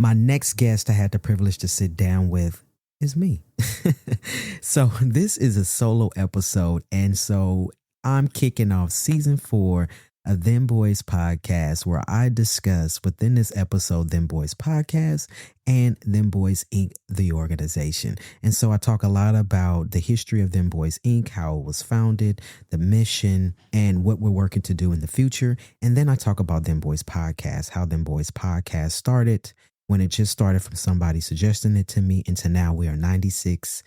My next guest I had the privilege to sit down with is me. So this is a solo episode. And so I'm kicking off season 4 of Dem Bois Podcast, where I discuss within this episode Dem Bois Podcast and Dem Bois Inc., the organization. And so I talk a lot about the history of Dem Bois Inc., how it was founded, the mission, and what we're working to do in the future. And then I talk about Dem Bois Podcast, how Dem Bois Podcast started, when it just started from somebody suggesting it to me, into now we are 96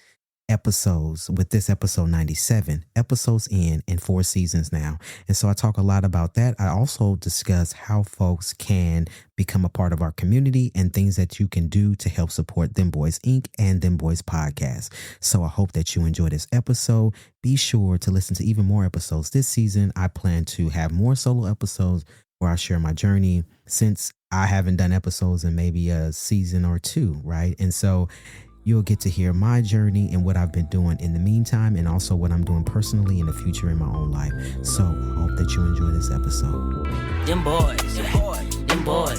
episodes, with this episode 97 episodes in 4 seasons now. And so I talk a lot about that. I also discuss how folks can become a part of our community and things that you can do to help support Dem Bois Inc. and Dem Bois Podcast. So I hope that you enjoy this episode. Be sure to listen to even more episodes this season. I plan to have more solo episodes where I share my journey, since I haven't done episodes in maybe a season or 2, right? And so you'll get to hear my journey and what I've been doing in the meantime, and also what I'm doing personally in the future in my own life. So I hope that you enjoy this episode. Dem Bois, Dem Bois,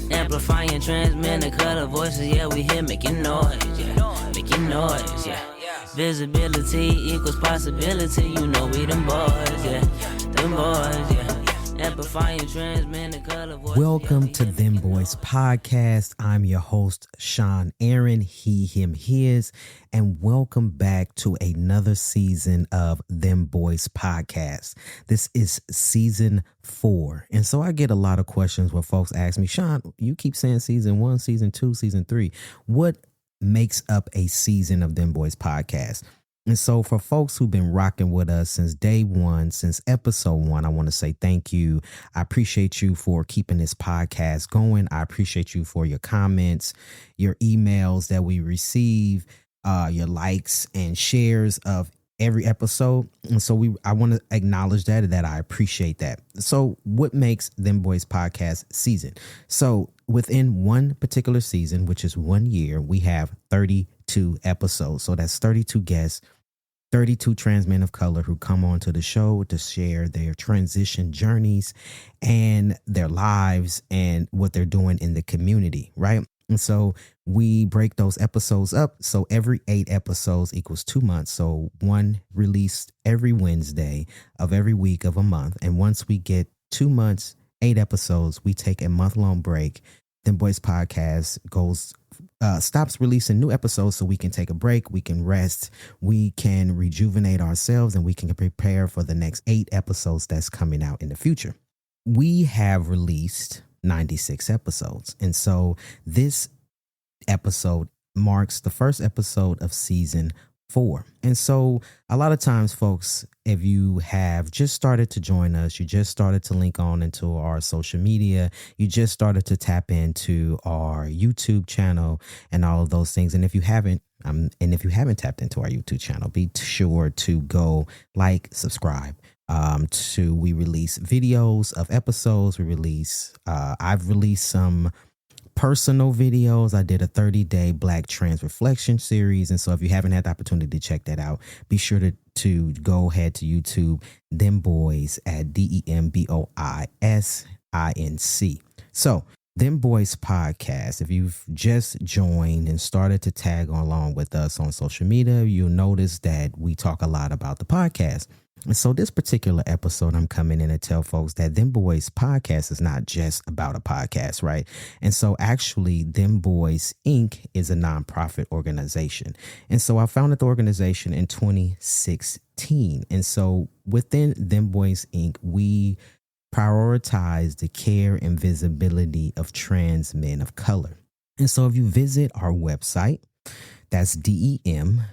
amplifying, transmitting color voices. Yeah, we here making noise, making noise, Visibility equals possibility. You know we Dem Bois, Dem Bois, amplifying, transmitting color voices. Welcome to Dem Bois Podcast. I'm your host, Shawn Aaron, he, him, his, and welcome back to another season of Dem Bois Podcast. This is season 4. And so I get a lot of questions where folks ask me, Shawn, you keep saying season 1, season 2, season 3. What makes up a season of Dem Bois Podcast? And so for folks who've been rocking with us since day 1, since episode 1, I want to say thank you. I appreciate you for keeping this podcast going. I appreciate you for your comments, your emails that we receive, your likes and shares of every episode. And so I want to acknowledge that I appreciate that. So what makes Dem Bois Podcast season? So within one particular season, which is 1 year, we have 32 episodes. So that's 32 guests, 32 trans men of color who come onto the show to share their transition journeys and their lives and what they're doing in the community, right? And so we break those episodes up. So every 8 episodes equals 2 months. So one released every Wednesday of every week of a month. And once we get 2 months, 8 episodes, we take a month-long break. Dem Bois Podcast stops releasing new episodes so we can take a break, we can rest, we can rejuvenate ourselves, and we can prepare for the next 8 episodes that's coming out in the future. We have released 96 episodes. And so this episode marks the first episode of season 4. And so a lot of times, folks, if you have just started to join us, you just started to link on into our social media, you just started to tap into our YouTube channel and all of those things. And if you haven't tapped into our YouTube channel, be sure to go subscribe. We release videos of episodes. I've released some personal videos. I did a 30-day Black Trans Reflection series. And so if you haven't had the opportunity to check that out, be sure to go ahead to YouTube, Dem Bois at DemBoisinc. So Dem Bois Podcast, if you've just joined and started to tag along with us on social media, you'll notice that we talk a lot about the podcast. And so this particular episode, I'm coming in to tell folks that Dem Bois Podcast is not just about a podcast, right? And so actually, Dem Bois Inc. is a nonprofit organization. And so I founded the organization in 2016. And so within Dem Bois Inc., we prioritize the care and visibility of trans men of color. And so if you visit our website, that's DemBois.org.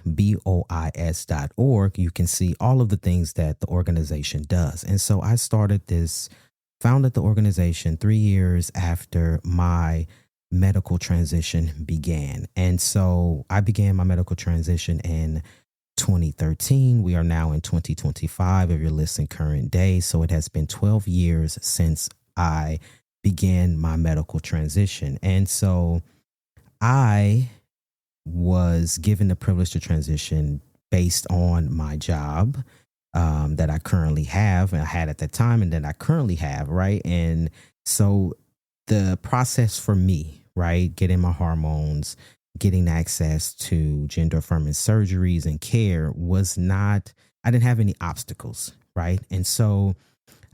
You can see all of the things that the organization does. And so I founded the organization 3 years after my medical transition began. And so I began my medical transition in 2013. We are now in 2025 if you're listening current day. So it has been 12 years since I began my medical transition. And so I was given the privilege to transition based on my job that I currently have, and I had at that time, and that I currently have, right? And so the process for me right? Getting my hormones, getting access to gender affirming surgeries and care I didn't have any obstacles, right? And so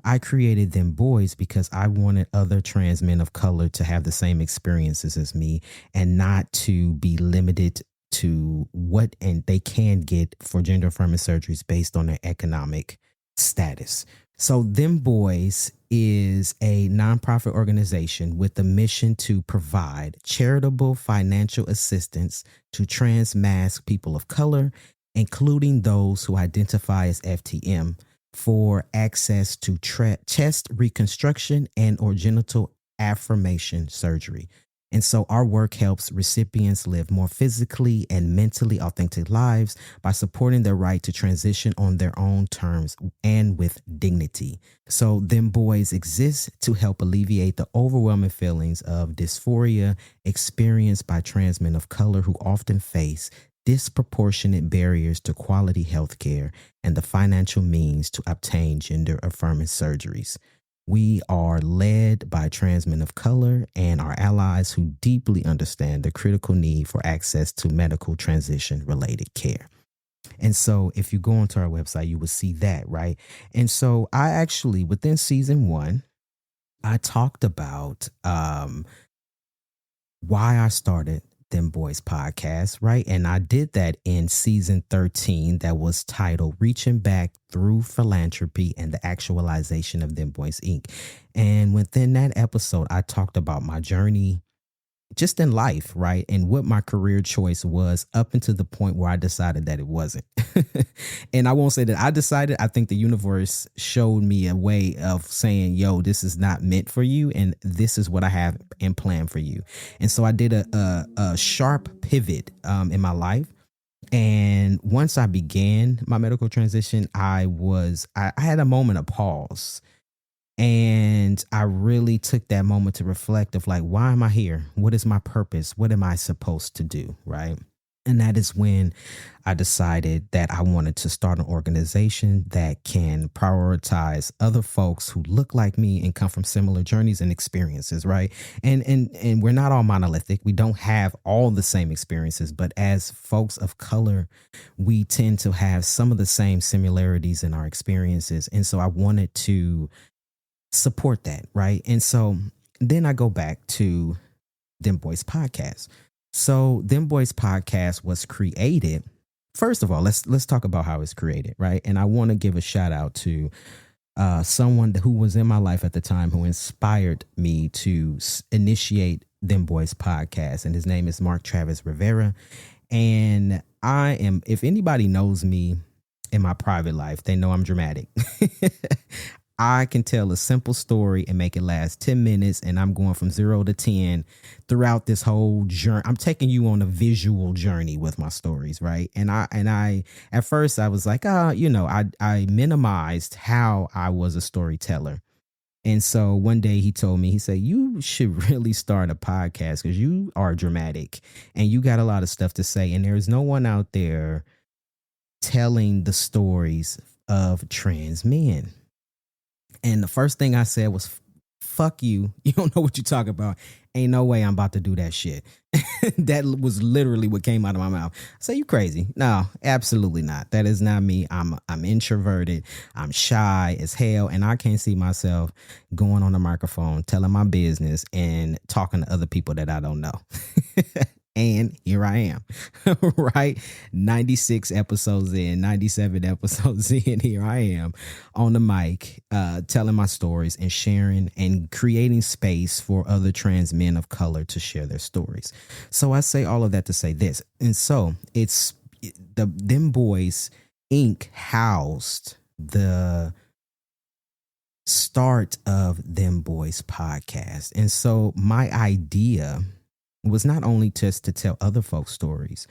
I created Dem Bois because I wanted other trans men of color to have the same experiences as me and not to be limited to what and they can get for gender affirming surgeries based on their economic status. So Dem Bois is a nonprofit organization with the mission to provide charitable financial assistance to trans masked people of color, including those who identify as FTM, for access to chest reconstruction and or genital affirmation surgery. And so our work helps recipients live more physically and mentally authentic lives by supporting their right to transition on their own terms and with dignity. So Dem Bois exists to help alleviate the overwhelming feelings of dysphoria experienced by trans men of color who often face disproportionate barriers to quality health care and the financial means to obtain gender affirming surgeries. We are led by trans men of color and our allies who deeply understand the critical need for access to medical transition related care. And so if you go onto our website, you will see that, right? And so I actually, within season 1, I talked about why I started Dem Bois Podcast, right? And I did that in season 13 that was titled Reaching Back Through Philanthropy and the Actualization of Dem Bois Inc. And within that episode, I talked about my journey just in life, right? And what my career choice was up until the point where I decided that it wasn't. And I won't say that I decided. I think the universe showed me a way of saying, yo, this is not meant for you. And this is what I have in plan for you. And so I did a sharp pivot in my life. And once I began my medical transition, I had a moment of pause. And I really took that moment to reflect of like, why am I here? What is my purpose? What am I supposed to do? Right. And that is when I decided that I wanted to start an organization that can prioritize other folks who look like me and come from similar journeys and experiences. Right. And we're not all monolithic. We don't have all the same experiences, but as folks of color, we tend to have some of the same similarities in our experiences. And so I wanted to support that, right? And so then I go back to Dem Bois Podcast. So Dem Bois Podcast was created. First of all, let's talk about how it's created, right? And I want to give a shout out to someone who was in my life at the time who inspired me to initiate Dem Bois Podcast, and his name is Mark Travis Rivera. And if anybody knows me in my private life, they know I'm dramatic. I can tell a simple story and make it last 10 minutes, and I'm going from 0 to 10 throughout this whole journey. I'm taking you on a visual journey with my stories, right? And I at first I was like, I minimized how I was a storyteller. And so one day he told me, he said, you should really start a podcast because you are dramatic and you got a lot of stuff to say. And there's no one out there telling the stories of trans men. And the first thing I said was, fuck you. You don't know what you're talking about. Ain't no way I'm about to do that shit. That was literally what came out of my mouth. I say, you crazy? No, absolutely not. That is not me. I'm introverted. I'm shy as hell. And I can't see myself going on the microphone, telling my business and talking to other people that I don't know. And here I am, right? 96 episodes in, 97 episodes in, here I am on the mic, telling my stories and sharing and creating space for other trans men of color to share their stories. So I say all of that to say this. And so it's the Dem Bois Inc. housed the start of Dem Bois Podcast. And so my idea was not only just to tell other folks' stories,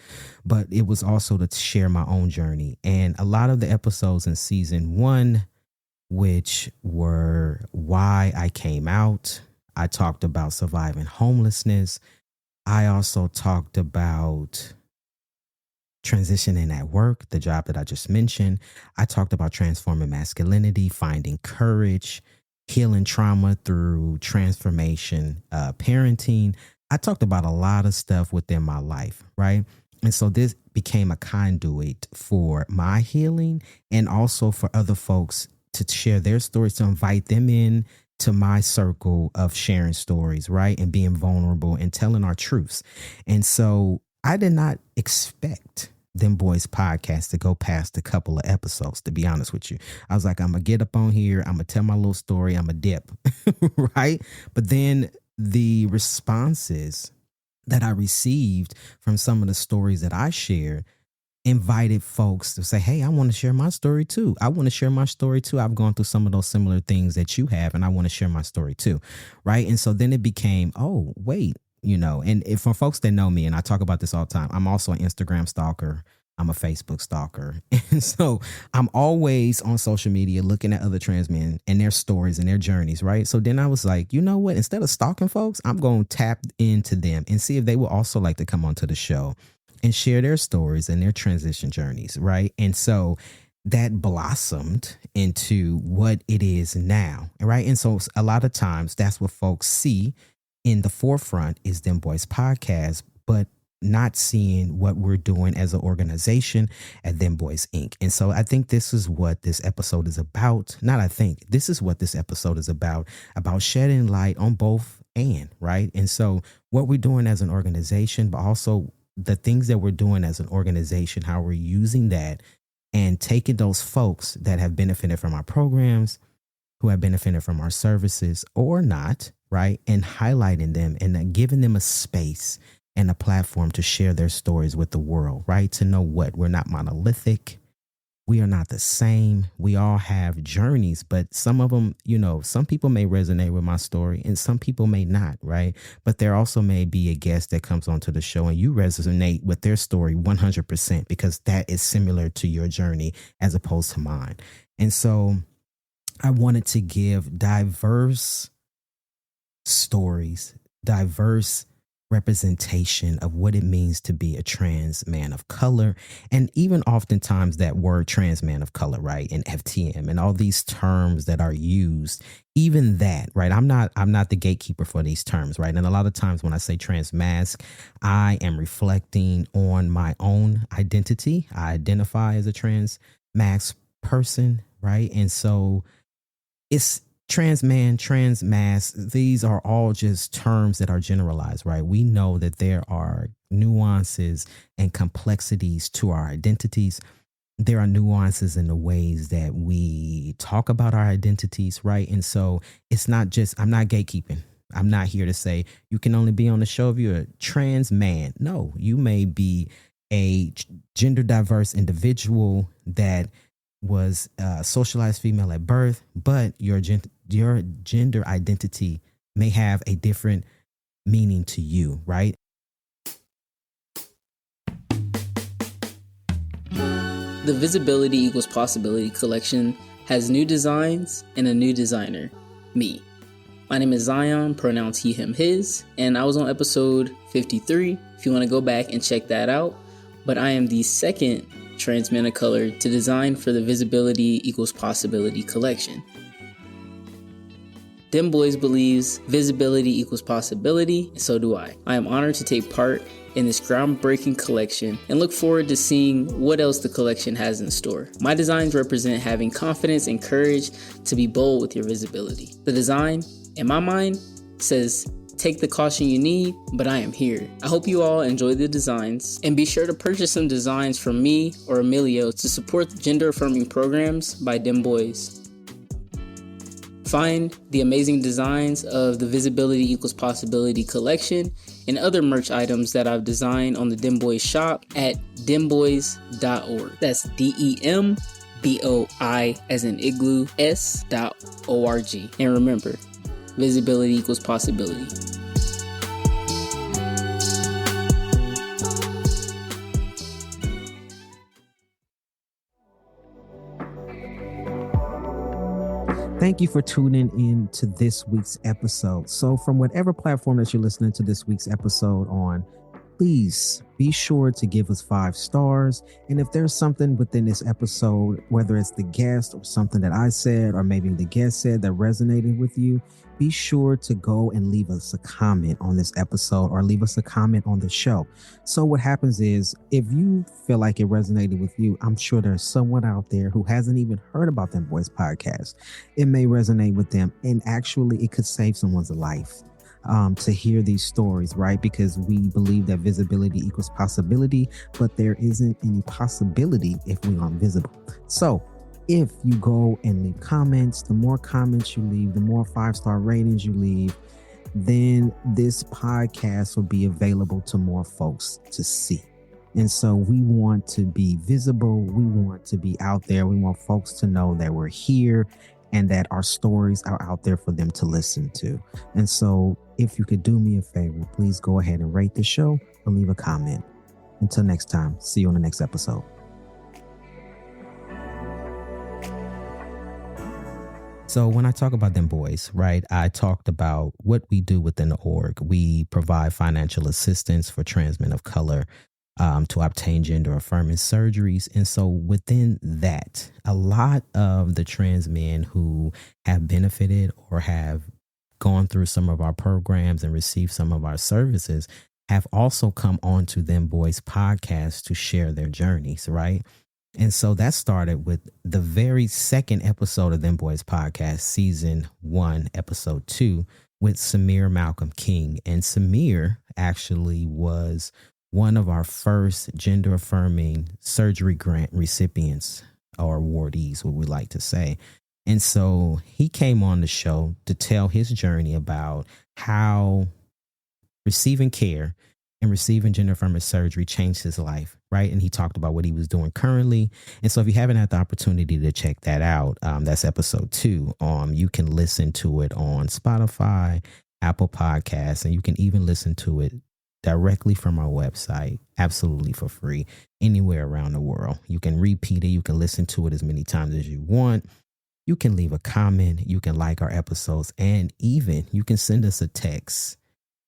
but it was also to share my own journey. And a lot of the episodes in season 1, which were why I came out, I talked about surviving homelessness. I also talked about transitioning at work, the job that I just mentioned. I talked about transforming masculinity, finding courage, healing trauma through transformation, parenting. I talked about a lot of stuff within my life, right? And so this became a conduit for my healing and also for other folks to share their stories, to invite them in to my circle of sharing stories, right? And being vulnerable and telling our truths. And so I did not expect Dem Bois Podcast to go past a couple of episodes, to be honest with you. I was like, I'm going to get up on here. I'm going to tell my little story. I'm going to dip, right? But then the responses that I received from some of the stories that I shared invited folks to say, hey, I want to share my story too. I want to share my story too. I've gone through some of those similar things that you have, and I want to share my story too. Right. And so then it became, oh, wait, and if for folks that know me, and I talk about this all the time, I'm also an Instagram stalker. I'm a Facebook stalker. And so I'm always on social media looking at other trans men and their stories and their journeys, right? So then I was like, you know what? Instead of stalking folks, I'm going to tap into them and see if they would also like to come onto the show and share their stories and their transition journeys, right? And so that blossomed into what it is now, right? And so a lot of times that's what folks see in the forefront is Dem Bois Podcast, but not seeing what we're doing as an organization at Dem Bois Inc. And so I think this is what this episode is about. This is what this episode is about shedding light on both and, right? And so what we're doing as an organization, but also the things that we're doing as an organization, how we're using that and taking those folks that have benefited from our programs, who have benefited from our services or not, right? And highlighting them and then giving them a space and a platform to share their stories with the world, right? To know what we're not monolithic. We are not the same. We all have journeys, but some of them, some people may resonate with my story and some people may not, right? But there also may be a guest that comes onto the show and you resonate with their story 100% because that is similar to your journey as opposed to mine. And so I wanted to give diverse stories, diverse representation of what it means to be a trans man of color. And even oftentimes that word trans man of color, right? And FTM and all these terms that are used, even that, right? I'm not the gatekeeper for these terms, right? And a lot of times when I say trans mask, I am reflecting on my own identity. I identify as a trans mask person, right? And so it's trans man, trans mass, these are all just terms that are generalized, right? We know that there are nuances and complexities to our identities. There are nuances in the ways that we talk about our identities, right? And so it's not just, I'm not gatekeeping. I'm not here to say you can only be on the show if you're a trans man. No, you may be a gender diverse individual that was socialized female at birth, but your gender identity may have a different meaning to you, right? The Visibility Equals Possibility collection has new designs and a new designer, me. My name is Zion, pronouns he, him, his, and I was on episode 53 if you want to go back and check that out. But I am the second trans man of color to design for the Visibility Equals Possibility collection. Dem Bois believes visibility equals possibility, and so do I. I am honored to take part in this groundbreaking collection and look forward to seeing what else the collection has in store. My designs represent having confidence and courage to be bold with your visibility. The design, in my mind, says, take the caution you need, but I am here. I hope you all enjoy the designs and be sure to purchase some designs from me or Emilio to support the gender-affirming programs by Dem Bois. Find the amazing designs of the Visibility Equals Possibility collection and other merch items that I've designed on the Dem Bois shop at dembois.org. That's DEMBOI as in igloo s.org. And remember, visibility equals possibility. Thank you for tuning in to this week's episode. So from whatever platform that you're listening to this week's episode on, please be sure to give us 5 stars. And if there's something within this episode, whether it's the guest or something that I said, or maybe the guest said that resonated with you, be sure to go and leave us a comment on this episode or leave us a comment on the show. So what happens is, if you feel like it resonated with you, I'm sure there's someone out there who hasn't even heard about Dem Bois Podcast. It may resonate with them, and actually it could save someone's life. To hear these stories, right? Because we believe that visibility equals possibility, but there isn't any possibility if we aren't visible. So if you go and leave comments, the more comments you leave, the more 5-star ratings you leave, then this podcast will be available to more folks to see. And so we want to be visible. We want to be out there. We want folks to know that we're here and that our stories are out there for them to listen to. And so if you could do me a favor, please go ahead and rate the show or leave a comment. Until next time, see you on the next episode. So when I talk about Dem Bois, right, I talked about what we do within the org. We provide financial assistance for trans men of color to obtain gender-affirming surgeries. And so within that, a lot of the trans men who have benefited or have gone through some of our programs and received some of our services have also come on to Dem Bois Podcast to share their journeys, right? And so that started with the very second episode of Dem Bois Podcast, season 1, episode 2, with Samir Malcolm King. And Samir actually was one of our first gender-affirming surgery grant recipients, or awardees, what we like to say. And so he came on the show to tell his journey about how receiving care and receiving gender-affirming surgery changed his life, right? And he talked about what he was doing currently. And so if you haven't had the opportunity to check that out, that's episode 2. You can listen to it on Spotify, Apple Podcasts, and you can even listen to it directly from our website, absolutely for free, anywhere around the world. You can repeat it. You can listen to it as many times as you want. You can leave a comment. You can like our episodes, and even you can send us a text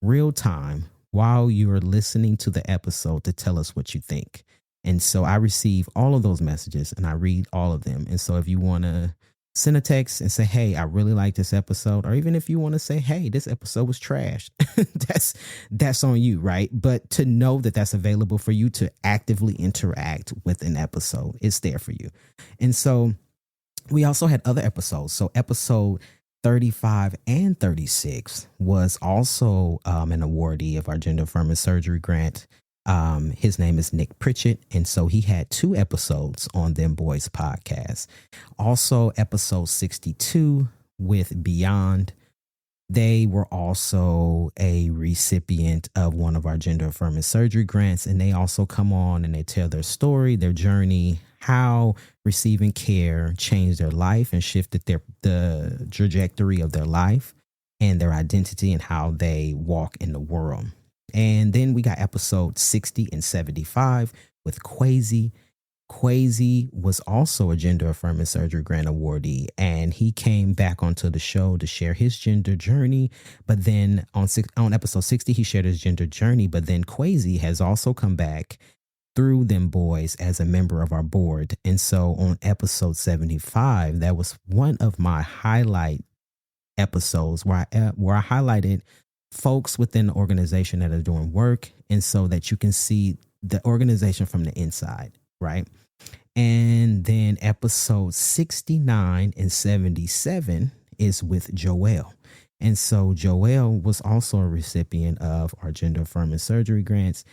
real time while you're listening to the episode to tell us what you think. And so I receive all of those messages and I read all of them. And so if you want to send a text and say, hey, I really like this episode, or even if you want to say, hey, this episode was trash, that's on you, right? But to know that that's available for you to actively interact with an episode, it's there for you. And so we also had other episodes. So episode 35 and 36 was also an awardee of our gender-affirming surgery grant. His name is Nick Pritchett. And so he had 2 episodes on Dem Bois Podcast. Also episode 62 with Beyond. They were also a recipient of one of our gender-affirming surgery grants. And they also come on and they tell their story, their journey, how receiving care changed their life and shifted the trajectory of their life and their identity and how they walk in the world. And then we got episode 60 and 75 with Quasi. Quasi was also a gender-affirming surgery grant awardee, and he came back onto the show to share his gender journey. But then on episode 60, he shared his gender journey. But then Quasi has also come back through Dem Bois as a member of our board. And so on episode 75, that was one of my highlight episodes where I highlighted folks within the organization that are doing work, and so that you can see the organization from the inside, right? And then episode 69 and 77 is with Joelle. And so Joelle was also a recipient of our gender-affirming surgery grants.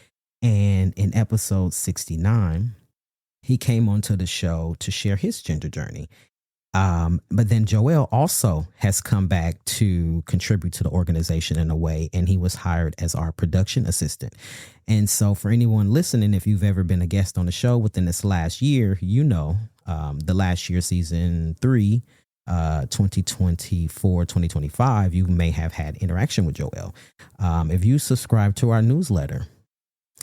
And in episode 69, he came onto the show to share his gender journey. But then Joelle also has come back to contribute to the organization in a way, and he was hired as our production assistant. And so for anyone listening, if you've ever been a guest on the show within this last year, you know, the last year, season 3, 2024, 2025, you may have had interaction with Joelle. If you subscribe to our newsletter,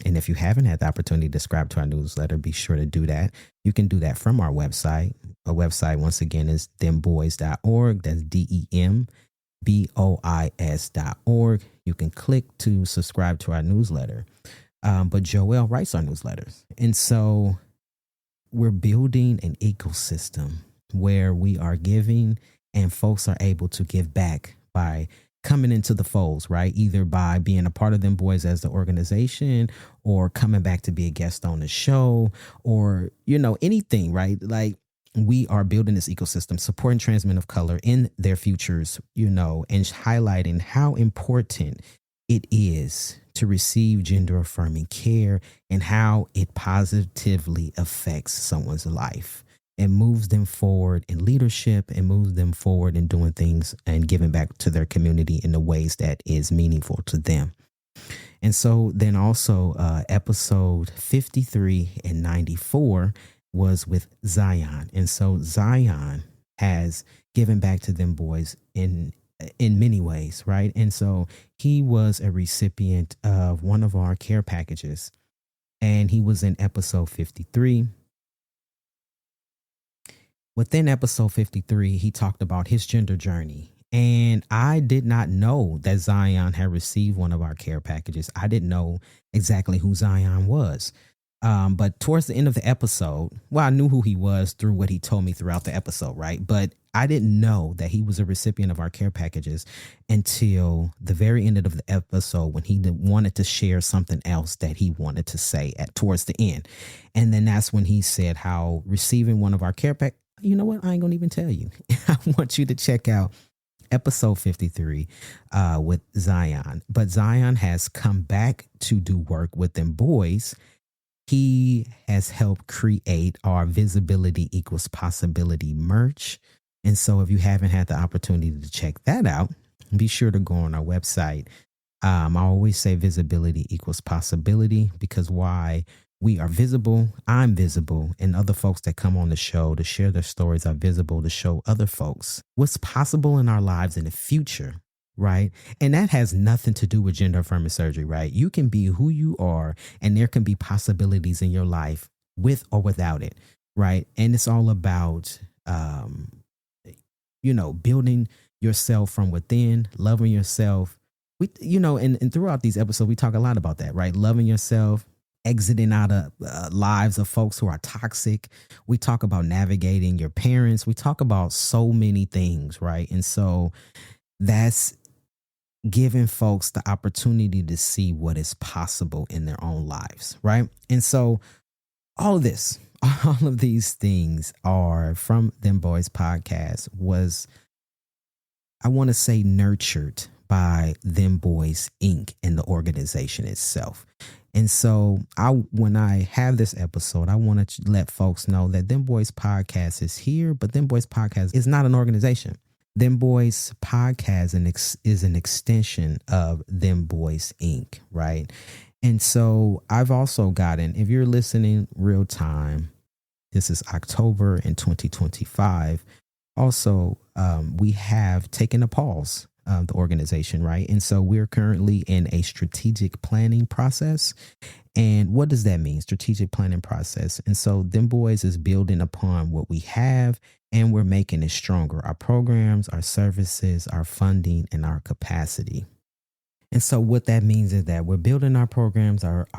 and if you haven't had the opportunity to subscribe to our newsletter, be sure to do that. You can do that from our website. Our website, once again, is dembois.org. That's DEMBOIS.org. You can click to subscribe to our newsletter. but Joel writes our newsletters. And so we're building an ecosystem where we are giving and folks are able to give back by coming into the folds, right? Either by being a part of Dem Bois as the organization or coming back to be a guest on the show or, anything, right? Like we are building this ecosystem, supporting trans men of color in their futures, and highlighting how important it is to receive gender affirming care and how it positively affects someone's life and moves them forward in leadership and moves them forward in doing things and giving back to their community in the ways that is meaningful to them. And so then also episode 53 and 94 was with Zion. And so Zion has given back to Dem Bois in many ways, right? And so he was a recipient of one of our care packages, and he was in episode 53. Within episode 53, he talked about his gender journey. And I did not know that Zion had received one of our care packages. I didn't know exactly who Zion was. But towards the end of the episode, I knew who he was through what he told me throughout the episode, right? But I didn't know that he was a recipient of our care packages until the very end of the episode when he wanted to share something else that he wanted to say towards the end. And then that's when he said how receiving one of our care packages, you know what? I ain't going to even tell you. I want you to check out episode 53 with Zion. But Zion has come back to do work with Dem Bois. He has helped create our Visibility Equals Possibility merch. And so if you haven't had the opportunity to check that out, be sure to go on our website. I always say visibility equals possibility because why? We are visible, I'm visible, and other folks that come on the show to share their stories are visible to show other folks what's possible in our lives in the future, right? And that has nothing to do with gender affirming surgery, right? You can be who you are, and there can be possibilities in your life with or without it, right? And it's all about, building yourself from within, loving yourself. And throughout these episodes, we talk a lot about that, right? Loving yourself, exiting out of lives of folks who are toxic. We talk about navigating your parents. We talk about so many things, right? And so that's giving folks the opportunity to see what is possible in their own lives, right? And so all of these things are from Dem Bois Podcast was, I want to say, nurtured by Dem Bois Inc. and the organization itself. And so when I have this episode, I want to let folks know that Dem Bois Podcast is here, but Dem Bois Podcast is not an organization. Dem Bois Podcast is an extension of Dem Bois Inc., right? And so I've also gotten, if you're listening real time, this is October in 2025. Also, we have taken a pause of the organization, right? And so we're currently in a strategic planning process. And what does that mean? Strategic planning process. And so Dem Bois is building upon what we have, and we're making it stronger. Our programs, our services, our funding, and our capacity. And so what that means is that we're building our programs, our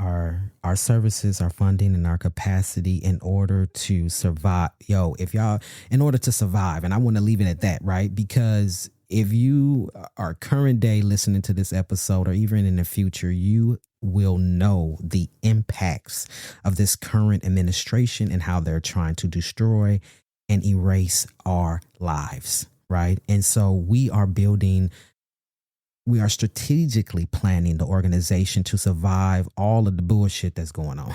services, our funding, and our capacity in order to survive. In order to survive. And I want to leave it at that, right? Because if you are current day listening to this episode, or even in the future, you will know the impacts of this current administration and how they're trying to destroy and erase our lives, right? And so we are strategically planning the organization to survive all of the bullshit that's going on,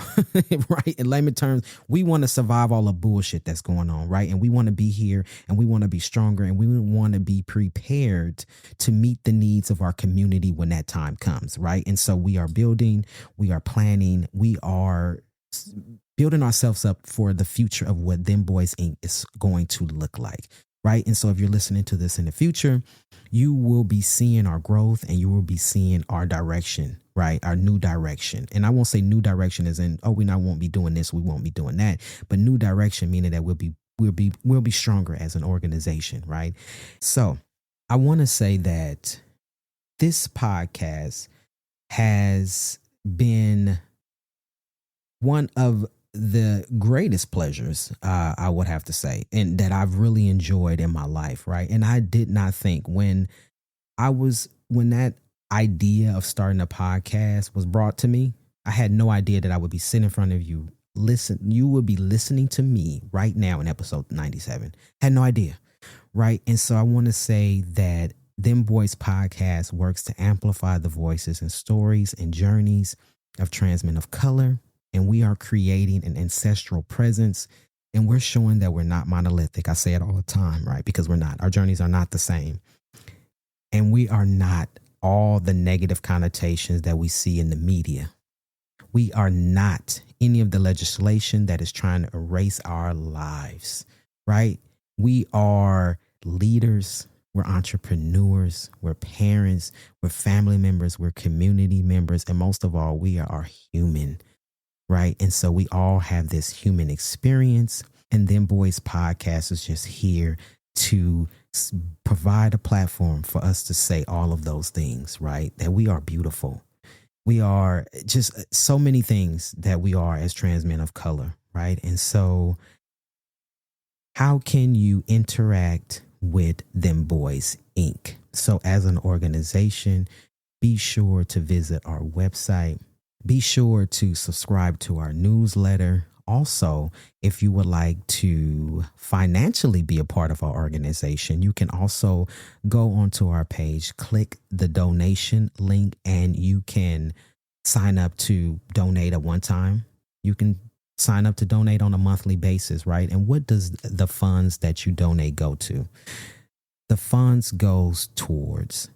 right? In layman terms, we want to survive all the bullshit that's going on, right? And we want to be here, and we want to be stronger, and we want to be prepared to meet the needs of our community when that time comes, right? And so we are building, we are planning, we are building ourselves up for the future of what Dem Bois Inc. is going to look like. Right. And so if you're listening to this in the future, you will be seeing our growth, and you will be seeing our direction, right? Our new direction. And I won't say new direction as in, we won't be doing this, we won't be doing that. But new direction, meaning that we'll be stronger as an organization. Right. So I want to say that this podcast has been one of the greatest pleasures, I would have to say, and that I've really enjoyed in my life, right? And I did not think when that idea of starting a podcast was brought to me, I had no idea that I would be sitting in front of you. You would be listening to me right now in episode 97. Had no idea, right? And so I want to say that Dem Bois Podcast works to amplify the voices and stories and journeys of trans men of color. And we are creating an ancestral presence, and we're showing that we're not monolithic. I say it all the time, right? Because we're not. Our journeys are not the same. And we are not all the negative connotations that we see in the media. We are not any of the legislation that is trying to erase our lives, right? We are leaders. We're entrepreneurs. We're parents. We're family members. We're community members. And most of all, we are human, right? And so we all have this human experience. And Dem Bois Podcast is just here to provide a platform for us to say all of those things, right? That we are beautiful. We are just so many things that we are as trans men of color, right? And so how can you interact with Dem Bois Inc? So as an organization, be sure to visit our website. Be sure to subscribe to our newsletter. Also, if you would like to financially be a part of our organization, you can also go onto our page, click the donation link, and you can sign up to donate at one time. You can sign up to donate on a monthly basis, right? And what does the funds that you donate go to? The funds goes towards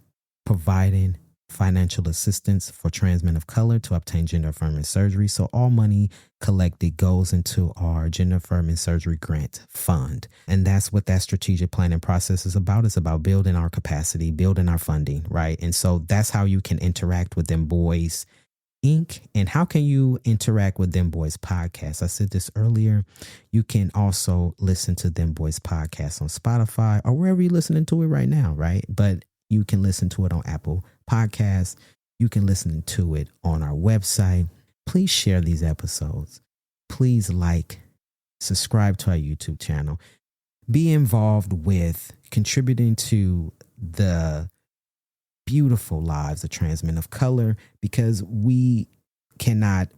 providing financial assistance for trans men of color to obtain gender-affirming surgery. So all money collected goes into our gender-affirming surgery grant fund. And that's what that strategic planning process is about. It's about building our capacity, building our funding, right? And so that's how you can interact with Dem Bois Inc. And how can you interact with Dem Bois Podcast? I said this earlier. You can also listen to Dem Bois Podcast on Spotify or wherever you're listening to it right now, right? But you can listen to it on Apple Podcasts. You can listen to it on our website. Please share these episodes. Please subscribe to our YouTube channel. Be involved with contributing to the beautiful lives of trans men of color, because we cannot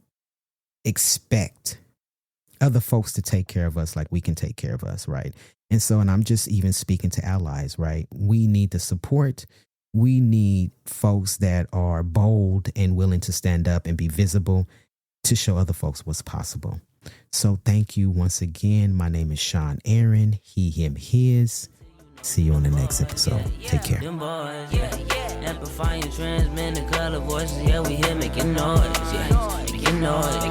expect other folks to take care of us like we can take care of us, right? And I'm just even speaking to allies, right? We need the support. We need folks that are bold and willing to stand up and be visible to show other folks what's possible. So thank you once again. My name is Shawn Aaron, he, him, his. See you on the next episode. Take care. Amplifying trans men of color voices, yeah, we here making noise, making noise.